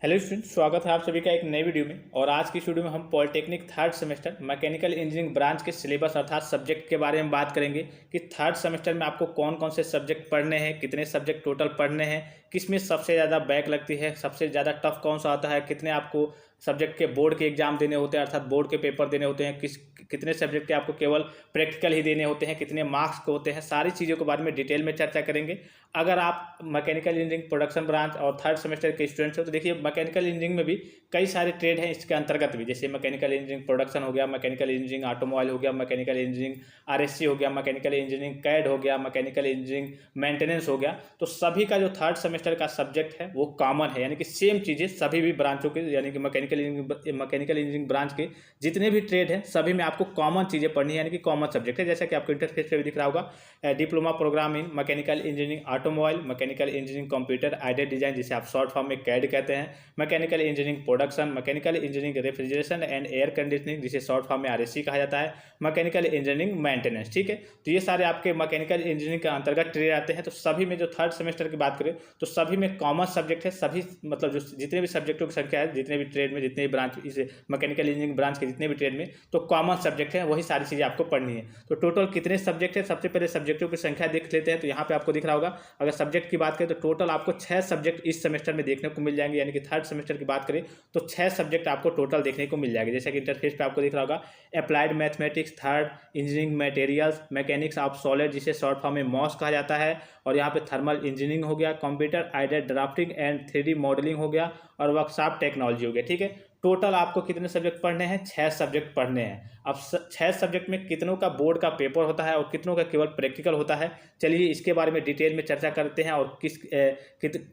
Hello student, स्वागत है आप सभी का एक नई वीडियो में। और आज की वीडियो में हम polytechnic third semester mechanical engineering branch के सिलेबस अर्थात सब्जेक्ट के बारे में बात करेंगे कि थर्ड सेमेस्टर में आपको कौन कौन से सब्जेक्ट पढ़ने हैं, कितने सब्जेक्ट टोटल पढ़ने हैं, किस में सबसे ज़्यादा बैक लगती है, सबसे ज़्यादा टफ कौन सा आता है, कितने आपको सब्जेक्ट के बोर्ड के एग्जाम देने होते हैं अर्थात बोर्ड के पेपर देने होते हैं, कितने सब्जेक्ट के आपको केवल प्रैक्टिकल ही देने होते हैं, कितने मार्क्स के होते हैं, सारी चीज़ों के बारे में डिटेल में चर्चा करेंगे। अगर आप मैकेनिकल इंजीनियरिंग प्रोडक्शन ब्रांच और थर्ड सेमेस्टर के स्टूडेंट्स हो तो देखिए मैकेनिकल इंजीनियरिंग में भी कई सारे ट्रेड हैं इसके अंतर्गत भी, जैसे मैकेनिकल इंजीनियरिंग प्रोडक्शन हो गया, मैकेनिकल इंजीनियरिंग ऑटोमोबाइल हो गया, मैकेनिकल इंजीनियरिंग आरएससी हो गया, मैकेनिकल इंजीनियरिंग कैड हो गया, मैकेनिकल इंजीनियरिंग मेंटेनेंस हो गया। तो सभी का जो थर्ड सेमेस्टर का सब्जेक्ट है वो कॉमन है, यानी कि सेम चीज़ें सभी भी ब्रांचों के, यानी कि मैकेनिकल इंजीनियरिंग ब्रांच के जितने भी ट्रेड हैं सभी में आपको कॉमन चीज़ें पढ़नी है, यानी कि कॉमन सब्जेक्ट है। जैसा कि आपको इंटरफेस पे भी दिख रहा होगा, diploma program in mechanical engineering automobile, mechanical engineering computer aided design जिसे आप शॉर्ट फॉर्म में कैड कहते हैं, mechanical engineering production, mechanical engineering refrigeration and air conditioning जिसे शॉर्ट फॉर्म में आरएससी कहा जाता है, मैकेनिकल इंजीनियरिंग मेंटेनेंस। ठीक है, तो ये सारे आपके मैकेनिकल इंजीनियरिंग के अंतर्गत ट्रेड आते हैं। तो सभी में जो थर्ड सेमेस्टर की बात करें तो सभी में कॉमन सब्जेक्ट है, सभी मतलब जो जितने भी सब्जेक्टों की संख्या है, जितने भी ट्रेड में, जितने भी ब्रांच इस मैकेनिकल इंजीनियरिंग ब्रांच के जितने भी ट्रेड में, तो कॉमन सब्जेक्ट है, वही सारी चीज़ें आपको पढ़नी है। तो टोटल कितने सब्जेक्ट है, सबसे पहले सब्जेक्टों की संख्या देख लेते हैं। तो यहाँ पे आपको दिख रहा होगा, अगर सब्जेक्ट की बात करें तो टोटल आपको 6 सब्जेक्ट इस सेमेस्टर में देखने को मिल जाएंगे, यानी कि थर्ड सेमेस्टर की बात करें तो 6 सब्जेक्ट आपको टोटल देखने को मिल जाएंगे। जैसा कि इंटरफेस पे आपको दिख रहा होगा, applied mathematics third, engineering materials, mechanics of solid जिसे शॉर्ट फॉर्म में मॉस कहा जाता है, और यहाँ पे थर्मल इंजीनियरिंग हो गया, computer aided drafting and 3D modelling हो गया, और वर्कशॉप टेक्नोलॉजी हो गया। ठीक है, टोटल आपको कितने सब्जेक्ट पढ़ने हैं? 6 सब्जेक्ट पढ़ने हैं। अब 6 सब्जेक्ट में कितनों का बोर्ड का पेपर होता है और कितनों का केवल प्रैक्टिकल होता है, चलिए इसके बारे में डिटेल में चर्चा करते हैं। और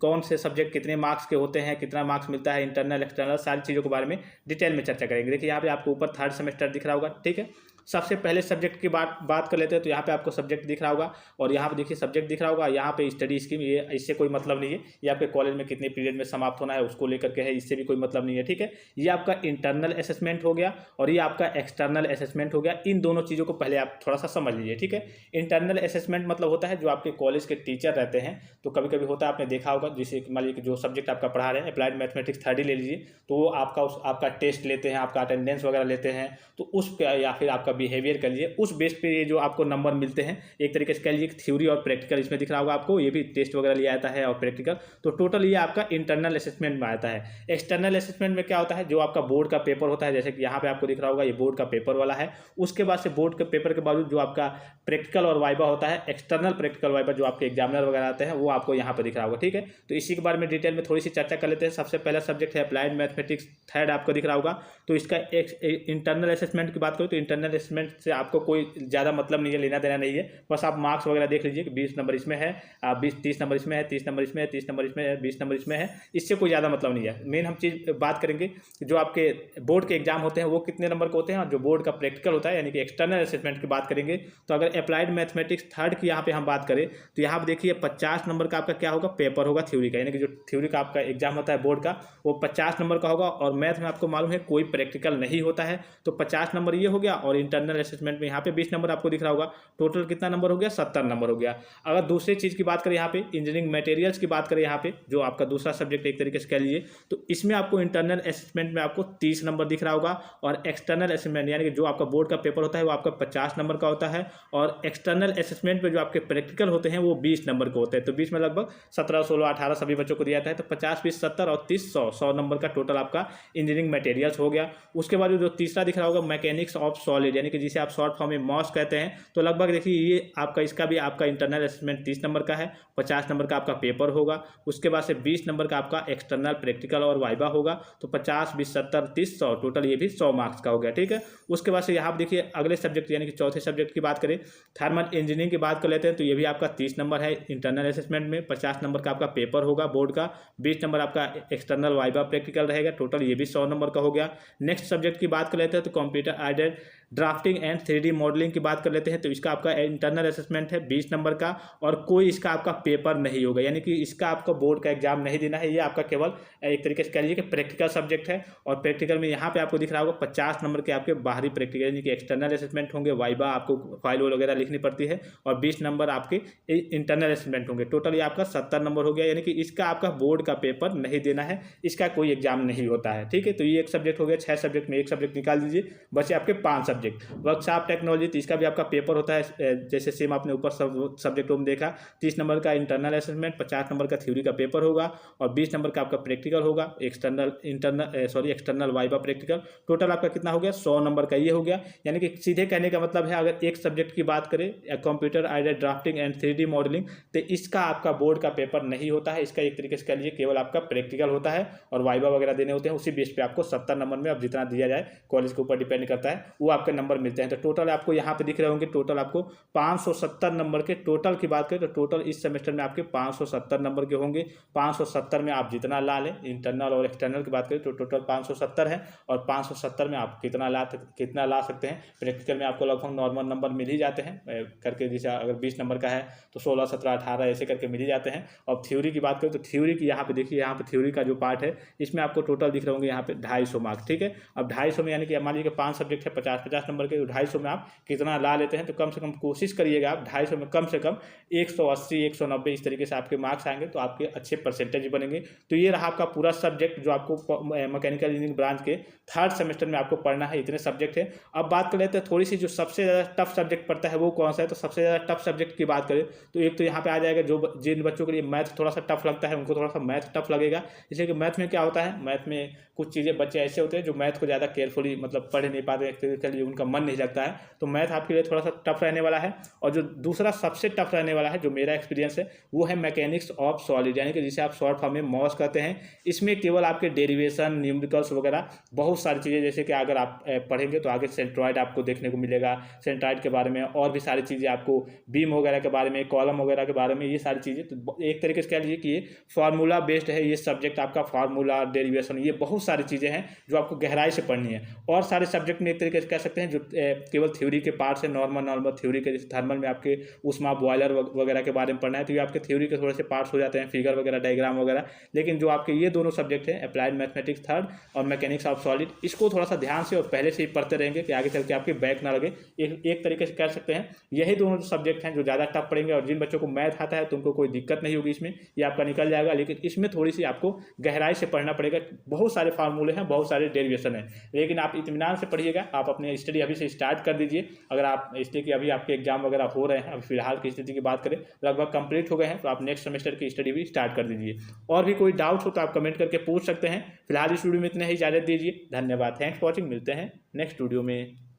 कौन से सब्जेक्ट कितने मार्क्स के होते हैं, कितना मार्क्स मिलता है, इंटरनल एक्सटर्नल, सारी चीज़ों के बारे में डिटेल में चर्चा करेंगे। देखिए यहाँ पे आपको ऊपर थर्ड सेमेस्टर दिख रहा होगा। ठीक है, सबसे पहले सब्जेक्ट की बात कर लेते हैं। तो यहाँ पे आपको सब्जेक्ट दिख रहा होगा, और यहाँ पे देखिए सब्जेक्ट दिख रहा होगा, यहाँ पे स्टडी स्कीम, ये इससे कोई मतलब नहीं है, ये आपके कॉलेज में कितने पीरियड में समाप्त होना है उसको लेकर के है, इससे भी कोई मतलब नहीं है। ठीक है, ये आपका इंटरनल असेसमेंट हो गया और ये आपका एक्सटर्नल असेसमेंट हो गया। इन दोनों चीज़ों को पहले आप थोड़ा सा समझ लीजिए। ठीक है, इंटरनल असेसमेंट मतलब होता है जो आपके कॉलेज के टीचर रहते हैं, तो कभी कभी होता है, आपने देखा होगा, जैसे मान लीजिए जो सब्जेक्ट आपका पढ़ा रहे हैं, अप्लाइड मैथमेटिक्स थर्ड ही ले लीजिए, तो वो आपका टेस्ट लेते हैं, आपका अटेंडेंस वगैरह लेते हैं, तो उस या फिर आपका बिहेवियर कर लीजिए, उस बेस पे ये जो आपको नंबर मिलते हैं, एक तरीके से कह लीजिए थ्योरी और प्रैक्टिकल इसमें दिख रहा होगा आपको, ये भी टेस्ट वगैरह लिया जाता है और प्रैक्टिकल, तो टोटल ये आपका इंटरनल असेसमेंट में आता है। एक्सटर्नल असेसमेंट में क्या होता है, जो आपका बोर्ड का पेपर होता है, जैसे कि यहाँ पे आपको दिख रहा होगा, ये बोर्ड का पेपर वाला है। उसके बाद से बोर्ड के पेपर के बावजूद जो आपका प्रैक्टिकल और वाइबा होता है, एक्सटर्नल प्रैक्टिकल वाइबा जो आपके एग्जामिनर वगैरह आते हैं, वो आपको यहाँ पर दिख रहा होगा। ठीक है, तो इसी के बारे में डिटेल में थोड़ी सी चर्चा कर लेते हैं। सबसे पहला सब्जेक्ट है अप्लाइड मैथमेटिक्स थर्ड, आपको दिख रहा होगा। तो इसका इंटरनल असेसमेंट की बात करें तो इंटरनल असेसमेंट से आपको कोई ज़्यादा मतलब नहीं है, लेना देना नहीं है, बस आप मार्क्स वगैरह देख लीजिए कि 20 नंबर इसमें है, 30 नंबर इसमें है, 30 नंबर इसमें है, 30 नंबर इसमें है, 20 नंबर इसमें है, इससे कोई ज़्यादा मतलब नहीं है। मेन हम चीज़ बात करेंगे जो आपके बोर्ड के एग्जाम होते हैं वो कितने नंबर के होते हैं, और जो बोर्ड का प्रैक्टिकल होता है यानी कि एक्सटर्नल असेसमेंट की बात करेंगे। तो अगर अप्लाइड मैथमेटिक्स थर्ड की यहाँ पे हम बात करें तो यहाँ पर देखिए 50 नंबर का आपका क्या होगा, पेपर होगा थ्योरी का, यानी कि जो थ्योरी का आपका एग्जाम होता है बोर्ड का, वो 50 नंबर का होगा। और मैथ में आपको मालूम है कोई प्रैक्टिकल नहीं होता है, तो 50 नंबर ये हो गया। और इंटरनल असेसमेंट में यहाँ पे 20 नंबर आपको दिख रहा होगा, टोटल कितना नंबर हो गया, 70 नंबर हो गया। अगर दूसरी चीज़ की बात करें, यहाँ पे इंजीनियरिंग मटेरियल्स की बात करें, यहाँ पे जो आपका दूसरा सब्जेक्ट एक तरीके से कह लीजिए, तो इसमें आपको इंटरनल असेसमेंट में आपको 30 नंबर दिख रहा होगा, और एक्सटर्नल असेसमेंट यानी कि जो आपका बोर्ड का पेपर होता है वो आपका 50 नंबर का होता है, और एक्सटर्नल असेसमेंट में जो आपके प्रैक्टिकल होते हैं वो 20 नंबर के होते हैं। तो 20 में लगभग 17, 16, 18 सभी बच्चों को दिया जाता है, तो 50, 20, 70 और 30, 100 नंबर का टोटल आपका इंजीनियरिंग मटेरियल्स हो गया। उसके बाद जो तीसरा दिख रहा होगा मैकेनिक्स ऑफ सॉलिड, यानी कि जिसे आप शॉर्ट फॉर्म में मॉस कहते हैं, तो लगभग देखिए ये आपका इसका भी आपका इंटरनल असेसमेंट 30 नंबर का है, 50 नंबर का आपका पेपर होगा। उसके बाद से 20 नंबर का आपका एक्सटर्नल प्रैक्टिकल और वाइबा होगा, तो 50, 20, 70, 30, 100 टोटल ये भी 100 मार्क्स का हो गया। ठीक है, उसके बाद से यहाँ देखिए अगले सब्जेक्ट यानी कि चौथे सब्जेक्ट की बात करें, थर्मल इंजीनियरिंग की बात कर लेते हैं। तो ये भी आपका 30 नंबर है इंटरनल असेसमेंट में, 50 नंबर का आपका पेपर होगा बोर्ड का, 20 नंबर आपका एक्सटर्नल वाइबा प्रैक्टिकल रहेगा, टोटल ये भी 100 नंबर का हो गया। नेक्स्ट सब्जेक्ट की बात कर लेते हैं तो computer aided drafting and 3D modelling की बात कर लेते हैं तो इसका आपका इंटरनल असेसमेंट है 20 नंबर का, और कोई इसका आपका पेपर नहीं होगा, यानी कि इसका आपका बोर्ड का एग्जाम नहीं देना है। ये आपका केवल एक तरीके से कह लीजिए कि प्रैक्टिकल सब्जेक्ट है। और प्रैक्टिकल में यहाँ पे आपको दिख रहा होगा 50 नंबर के आपके बाहरी प्रैक्टिकल यानी कि एक्सटर्नल असेसमेंट होंगे, वाइबा आपको फाइल वगैरह लिखनी पड़ती है, और 20 नंबर आपके इंटरनल असेसमेंट होंगे। टोटल ये आपका 70 नंबर हो गया, यानी कि इसका आपका बोर्ड का पेपर नहीं देना है, इसका कोई एग्जाम नहीं होता है। ठीक है, तो ये एक सब्जेक्ट हो गया। 6 सब्जेक्ट में एक सब्जेक्ट निकाल दीजिए, बचे आपके 5 सब्जेक्ट। वर्कशॉप टेक्नोलॉजी, तो इसका भी आपका पेपर होता है, जैसे सेम आपने ऊपर सब्जेक्टों में देखा। 30 नंबर का इंटरनल असेसमेंट, 50 नंबर का थ्योरी का पेपर होगा, और 20 नंबर का आपका प्रैक्टिकल होगा, एक्सटर्नल वाइवा प्रैक्टिकल। टोटल आपका कितना हो गया? 100 नंबर का ये हो गया। यानी कि सीधे कहने का मतलब है, अगर एक सब्जेक्ट की बात करें, computer aided drafting and 3D modelling, तो इसका आपका बोर्ड का पेपर नहीं होता है, इसका एक तरीके से कह लीजिए केवल आपका प्रैक्टिकल होता है, और वाइवा वगैरह देने होते हैं। उसी बेस पे आपको 70 नंबर में, अब जितना दिया जाए कॉलेज के ऊपर डिपेंड करता है, वो आपके नंबर मिलते हैं। तो टोटल आपको यहाँ पे दिख रहे होंगे, टोटल आपको 570 नंबर के टोटल की बात करें तो टोटल इस सेमेस्टर में आपके 570 नंबर के होंगे। 570 में आप जितना ला लें, इंटरनल और एक्सटर्नल की बात करें तो टोटल 570 है, और 570 में आप कितना ला सकते हैं। प्रैक्टिकल में आपको लगभग नॉर्मल नंबर मिल ही जाते हैं करके, जैसे अगर 20 नंबर का है तो 16, 17, 18 ऐसे करके मिल ही जाते हैं। और थ्योरी की बात करें तो थ्योरी की यहाँ पे देखिए, यहाँ पे थ्योरी का जो पार्ट है इसमें आपको टोटल दिख रहे होंगे यहाँ पे 250 मार्क्स। ठीक है, अब 250 में यानी कि मान लीजिए 5 सब्जेक्ट है, 50-50 नंबर के, तो 250 में आप कितना ला लेते हैं। तो कम से कम कोशिश करिएगा आप 250 में कम से कम 180, 190 इस तरीके से आपके मार्क्स आएंगे, तो आपके अच्छे परसेंटेज बनेंगे। तो ये रहा आपका पूरा सब्जेक्ट जो आपको मैकेनिकल इंजीनियरिंग ब्रांच के 3rd सेमेस्टर में आपको पढ़ना है। इतने सब्जेक्ट है। अब बात कर लेते हैं थोड़ी सी, जो सबसे ज़्यादा टफ सब्जेक्ट पड़ता है वो कौन सा है। तो सबसे ज़्यादा टफ सब्जेक्ट की बात करें तो एक तो यहाँ पे आ जाएगा, जिन बच्चों के लिए मैथ थोड़ा सा टफ लगता है उनको थोड़ा सा मैथ टफ लगेगा। इसलिए कि मैथ में क्या होता है, मैथ में कुछ चीज़ें बच्चे ऐसे होते हैं जो मैथ को ज़्यादा केयरफुली मतलब पढ़ नहीं पाते, फिजिकली उनका मन नहीं लगता है, तो मैथ आपके लिए थोड़ा सा टफ रहने वाला है। और जो दूसरा सबसे टफ रहने वाला है, जो मेरा एक्सपीरियंस है, वो है मैकेनिक्स ऑफ सॉलिड, यानी कि जिसे आप शॉर्ट फॉर्म में मॉस कहते हैं। इसमें केवल आपके डेरिवेशन, न्यूमेरिकल्स वगैरह बहुत सारी चीज़ें, जैसे कि अगर आप पढ़ेंगे तो आगे सेंट्रॉइड आपको देखने को मिलेगा, सेंट्रॉइड के बारे में, और भी सारी चीज़ें आपको बीम वगैरह के बारे में, कॉलम वगैरह के बारे में, ये सारी चीज़ें। तो एक तरीके से कह लीजिए कि ये फार्मूला बेस्ड है ये सब्जेक्ट आपका, फार्मूला, डेरिवेशन, ये बहुत सारी चीज़ें हैं जो आपको गहराई से पढ़नी है। और सारे सब्जेक्ट में एक तरीके से कह सकते हैं जो केवल थ्योरी के पार्ट से, नॉर्मल थ्योरी के, जैसे थर्मल में आपके उष्मा बॉयलर वगैरह के बारे में पढ़ना है, तो ये आपके थ्योरी के थोड़े से पार्ट्स हो जाते हैं, फिगर वगैरह, डायग्राम वगैरह। लेकिन जो आपके ये दोनों सब्जेक्ट हैं, अप्लाइड मैथमेटिक्स 3rd और मैकेनिक्स ऑफ सॉलिड, इसको थोड़ा सा ध्यान से और पहले से ही पढ़ते रहेंगे कि आगे चल के आपके बैक ना लगे। एक तरीके से कह सकते हैं यही दोनों सब्जेक्ट हैं जो ज़्यादा टफ पड़ेंगे। और जिन बच्चों को मैथ आता है तो उनको कोई दिक्कत नहीं होगी इसमें, ये आपका निकल जाएगा। लेकिन इसमें थोड़ी सी आपको गहराई से पढ़ना पड़ेगा, बहुत सारे फार्मूले हैं, बहुत सारे डेरिवेशन हैं, लेकिन आप इत्मीनान से पढ़िएगा। आप अपने स्टडी अभी से स्टार्ट कर दीजिए। अगर आप इसलिए कि अभी आपके एग्जाम वगैरह हो रहे हैं, अभी फिलहाल की स्थिति की बात करें लगभग कंप्लीट हो गए हैं, तो आप नेक्स्ट सेमेस्टर की स्टडी भी स्टार्ट कर दीजिए। और भी कोई डाउट हो तो आप कमेंट करके पूछ सकते हैं। फिलहाल इस वीडियो में इतना ही, इजाजत दीजिए। धन्यवाद, थैंक्स फॉर वॉचिंग। मिलते हैं नेक्स्ट वीडियो में।